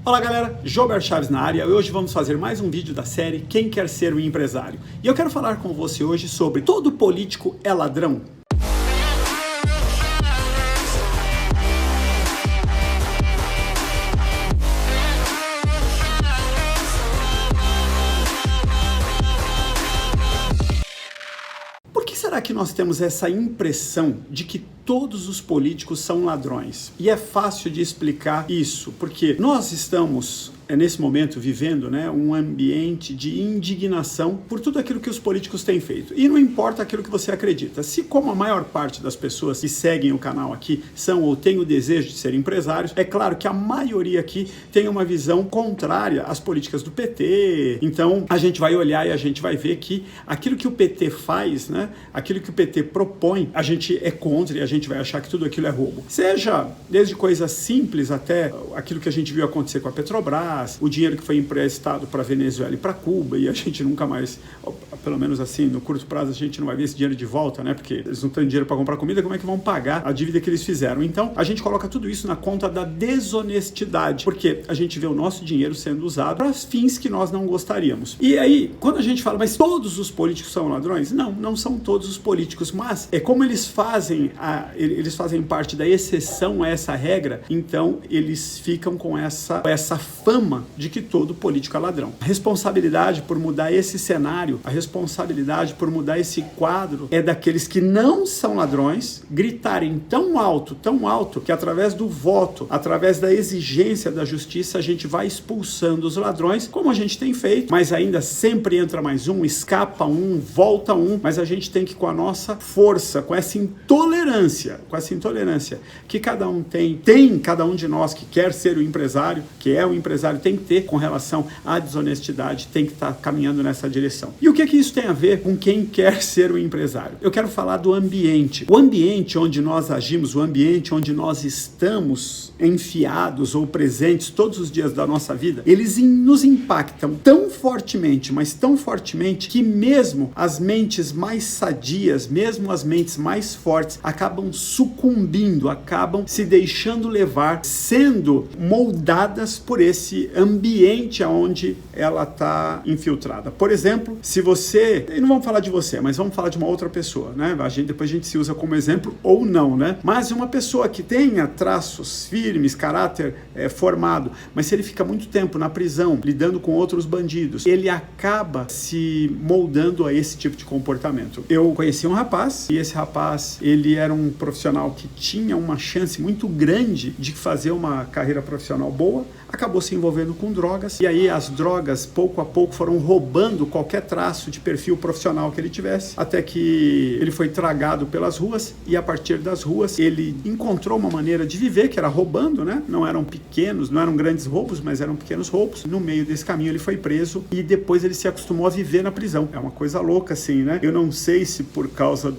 Olá galera, Jober Chaves na área e hoje vamos fazer mais um vídeo da série Quem Quer Ser um Empresário. E eu quero falar com você hoje sobre todo político é ladrão? Por que será que nós temos essa impressão de que todos os políticos são ladrões? E é fácil de explicar isso, porque nós estamos nesse momento vivendo um ambiente de indignação por tudo aquilo que os políticos têm feito. E não importa aquilo que você acredita. Se como a maior parte das pessoas que seguem o canal aqui são ou têm o desejo de ser empresários, é claro que a maioria aqui tem uma visão contrária às políticas do PT. Então a gente vai olhar e a gente vai ver que aquilo que o PT faz, aquilo que o PT propõe, a gente é contra e a gente vai achar que tudo aquilo é roubo. Seja desde coisas simples até aquilo que a gente viu acontecer com a Petrobras, o dinheiro que foi emprestado para a Venezuela e para Cuba, e a gente nunca mais, pelo menos assim, no curto prazo, a gente não vai ver esse dinheiro de volta, porque eles não têm dinheiro para comprar comida, como é que vão pagar a dívida que eles fizeram? Então, a gente coloca tudo isso na conta da desonestidade, porque a gente vê o nosso dinheiro sendo usado para fins que nós não gostaríamos. E aí, quando a gente fala, mas todos os políticos são ladrões? Não, não são todos os políticos, mas é como eles fazem parte da exceção a essa regra, então eles ficam com essa fama de que todo político é ladrão. A responsabilidade por mudar esse cenário, a responsabilidade por mudar esse quadro é daqueles que não são ladrões gritarem tão alto, que através do voto, através da exigência da justiça, a gente vai expulsando os ladrões, como a gente tem feito, mas ainda sempre entra mais um, escapa um, volta um, mas a gente tem que, com a nossa força, com essa intolerância que cada um tem cada um de nós que quer ser o empresário, que é o empresário, tem que ter com relação à desonestidade, tem que estar caminhando nessa direção. E o que isso tem a ver com quem quer ser o empresário? Eu quero falar do ambiente. O ambiente onde nós agimos, o ambiente onde nós estamos enfiados ou presentes todos os dias da nossa vida, eles nos impactam tão fortemente, mas tão fortemente, que mesmo as mentes mais sadias, mesmo as mentes mais fortes, acabam sucumbindo, acabam se deixando levar, sendo moldadas por esse ambiente onde ela está infiltrada. Por exemplo, se você, e não vamos falar de você, mas vamos falar de uma outra pessoa, depois a gente se usa como exemplo ou não, mas uma pessoa que tenha traços firmes, caráter formado, mas se ele fica muito tempo na prisão, lidando com outros bandidos, ele acaba se moldando a esse tipo de comportamento. Eu conheci um rapaz, e esse rapaz, ele era um profissional que tinha uma chance muito grande de fazer uma carreira profissional boa, acabou se envolvendo com drogas, e aí as drogas pouco a pouco foram roubando qualquer traço de perfil profissional que ele tivesse, até que ele foi tragado pelas ruas, e a partir das ruas ele encontrou uma maneira de viver, que era roubando, não eram pequenos, não eram grandes roubos, mas eram pequenos roubos. No meio desse caminho ele foi preso, e depois ele se acostumou a viver na prisão. É uma coisa louca assim, Eu não sei se por causa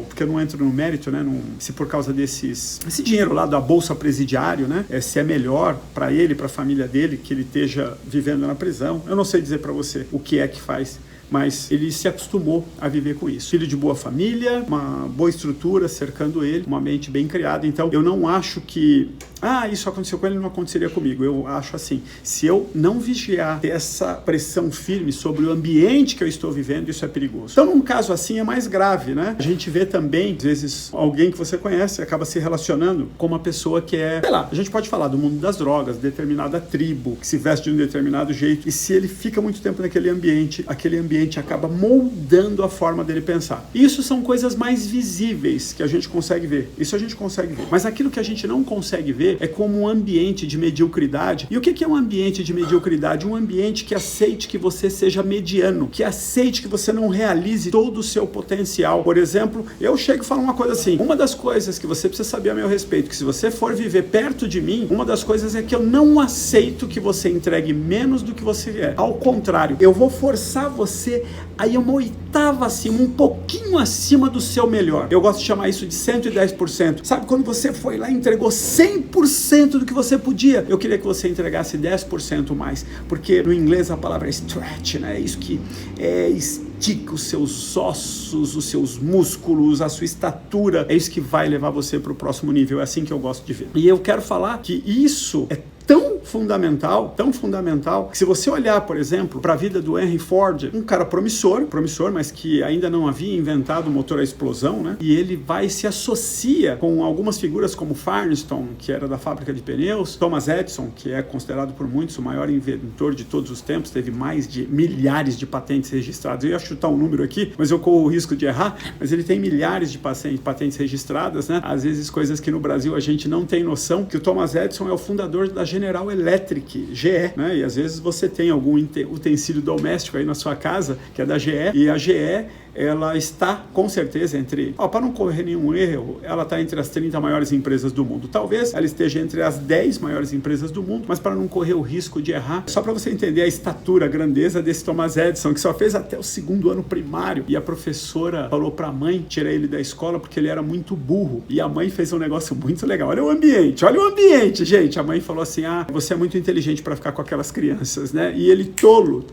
porque eu não entro no mérito, se por causa esse dinheiro lá da bolsa presidiário, se é melhor para ele, para a família dele, que ele esteja vivendo na prisão. Eu não sei dizer para você o que é que faz, mas ele se acostumou a viver com isso. Filho de boa família, uma boa estrutura cercando ele, uma mente bem criada. Então, eu não acho que isso aconteceu com ele, não aconteceria comigo. Eu acho assim, se eu não vigiar, ter essa pressão firme sobre o ambiente que eu estou vivendo, isso é perigoso. Então, num caso assim, é mais grave, A gente vê também, às vezes, alguém que você conhece acaba se relacionando com uma pessoa que a gente pode falar do mundo das drogas, determinada tribo, que se veste de um determinado jeito, e se ele fica muito tempo naquele ambiente, aquele ambiente acaba moldando a forma dele pensar. Isso são coisas mais visíveis que a gente consegue ver. Isso a gente consegue ver. Mas aquilo que a gente não consegue ver é como um ambiente de mediocridade. E o que é um ambiente de mediocridade? Um ambiente que aceite que você seja mediano, que aceite que você não realize todo o seu potencial. Por exemplo, eu chego e falo uma coisa assim, uma das coisas que você precisa saber a meu respeito, que se você for viver perto de mim, uma das coisas é que eu não aceito que você entregue menos do que você é. Ao contrário, eu vou forçar você aí uma oitava acima, um pouquinho acima do seu melhor. Eu gosto de chamar isso de 110%. Sabe quando você foi lá e entregou 100% do que você podia? Eu queria que você entregasse 10% mais, porque no inglês a palavra é stretch, É isso que estica os seus ossos, os seus músculos, a sua estatura. É isso que vai levar você para o próximo nível. É assim que eu gosto de ver. E eu quero falar que isso é tão fundamental, que se você olhar, por exemplo, para a vida do Henry Ford, um cara promissor, mas que ainda não havia inventado o motor a explosão, né? E ele se associa com algumas figuras como Firestone, que era da fábrica de pneus, Thomas Edison, que é considerado por muitos o maior inventor de todos os tempos, teve mais de milhares de patentes registradas. Eu ia chutar um número aqui, mas eu corro o risco de errar, mas ele tem milhares de patentes registradas, né? Às vezes coisas que no Brasil a gente não tem noção, que o Thomas Edison é o fundador da General Electric, GE, né? E às vezes você tem algum utensílio doméstico aí na sua casa, que é da GE, e a GE, ela está com certeza para não correr nenhum erro, ela está entre as 30 maiores empresas do mundo. Talvez ela esteja entre as 10 maiores empresas do mundo, mas para não correr o risco de errar, só para você entender a estatura, a grandeza desse Thomas Edison, que só fez até o 2º ano primário, e a professora falou para a mãe tirar ele da escola porque ele era muito burro, e a mãe fez um negócio muito legal. Olha o ambiente, gente. A mãe falou assim, você é muito inteligente para ficar com aquelas crianças, né? E ele tolo,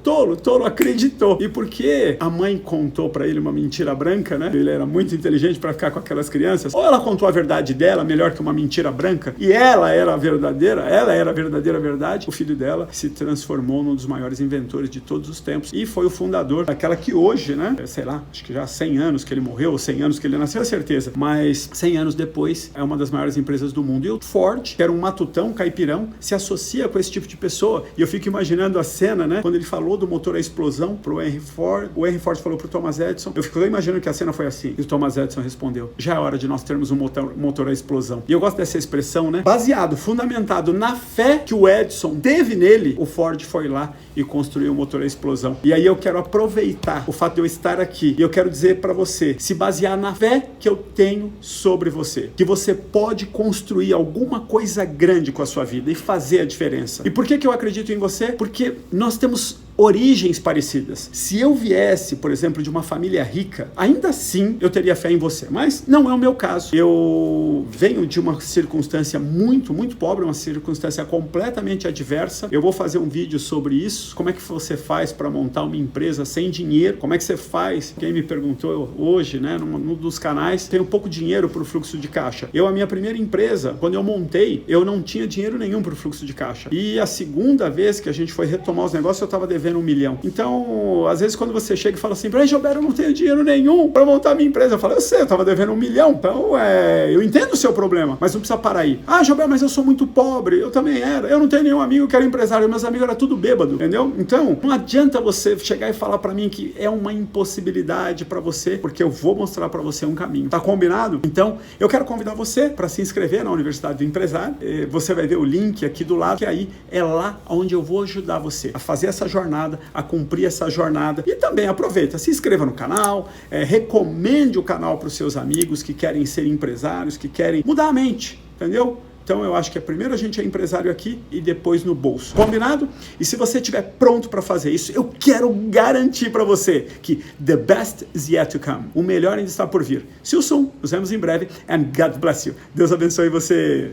acreditou. E porque a mãe contou para ele uma mentira branca, né? Ele era muito inteligente para ficar com aquelas crianças. Ou ela contou a verdade dela, melhor que uma mentira branca, e ela era a verdadeira verdade. O filho dela se transformou num dos maiores inventores de todos os tempos e foi o fundador daquela que hoje, né? Sei lá, acho que já 100 anos que ele morreu, ou 100 anos que ele nasceu, a certeza. Mas 100 anos depois, é uma das maiores empresas do mundo. E o Ford, que era um matutão, caipirão, se associa com esse tipo de pessoa. E eu fico imaginando a cena, né? Quando ele falou do motor a explosão pro Henry Ford, o Henry Ford falou pro Thomas Edison. Eu fico imaginando que a cena foi assim. E o Thomas Edison respondeu, já é hora de nós termos um motor a explosão. E eu gosto dessa expressão, né? Fundamentado na fé que o Edison teve nele, o Ford foi lá e construiu o motor a explosão. E aí eu quero aproveitar o fato de eu estar aqui. E eu quero dizer para você, se basear na fé que eu tenho sobre você. Que você pode construir alguma coisa grande com a sua vida e fazer a diferença. E por que eu acredito em você? Porque nós temos origens parecidas. Se eu viesse, por exemplo, de uma família rica, ainda assim eu teria fé em você, mas não é o meu caso. Eu venho de uma circunstância muito pobre, uma circunstância completamente adversa. Eu vou fazer um vídeo sobre isso, como é que você faz para montar uma empresa sem dinheiro, como é que você faz, quem me perguntou hoje, né, num dos canais, tem pouco dinheiro para o fluxo de caixa. A minha primeira empresa, quando eu montei, eu não tinha dinheiro nenhum para o fluxo de caixa. E a segunda vez que a gente foi retomar os negócios, eu estava devendo 1 milhão. Então, às vezes quando você chega e fala assim, Gilberto, eu não tenho dinheiro nenhum para montar minha empresa. Eu falo, eu sei, eu estava devendo 1 milhão. Então, eu entendo o seu problema, mas não precisa parar aí. Gilberto, mas eu sou muito pobre. Eu também era. Eu não tenho nenhum amigo que era empresário. Meus amigos eram tudo bêbado, entendeu? Então, não adianta você chegar e falar para mim que é uma impossibilidade para você, porque eu vou mostrar para você um caminho. Tá combinado? Então, eu quero convidar você para se inscrever na Universidade do Empresário. Você vai ver o link aqui do lado, que aí é lá onde eu vou ajudar você a fazer essa jornada, a cumprir essa jornada. E também aproveita, se inscreva no canal, recomende o canal para os seus amigos que querem ser empresários, que querem mudar a mente, entendeu? Então eu acho que primeiro a gente é empresário aqui e depois no bolso. Combinado? E se você estiver pronto para fazer isso, eu quero garantir para você que the best is yet to come. O melhor ainda está por vir. See you soon. Nos vemos em breve and God bless you. Deus abençoe você.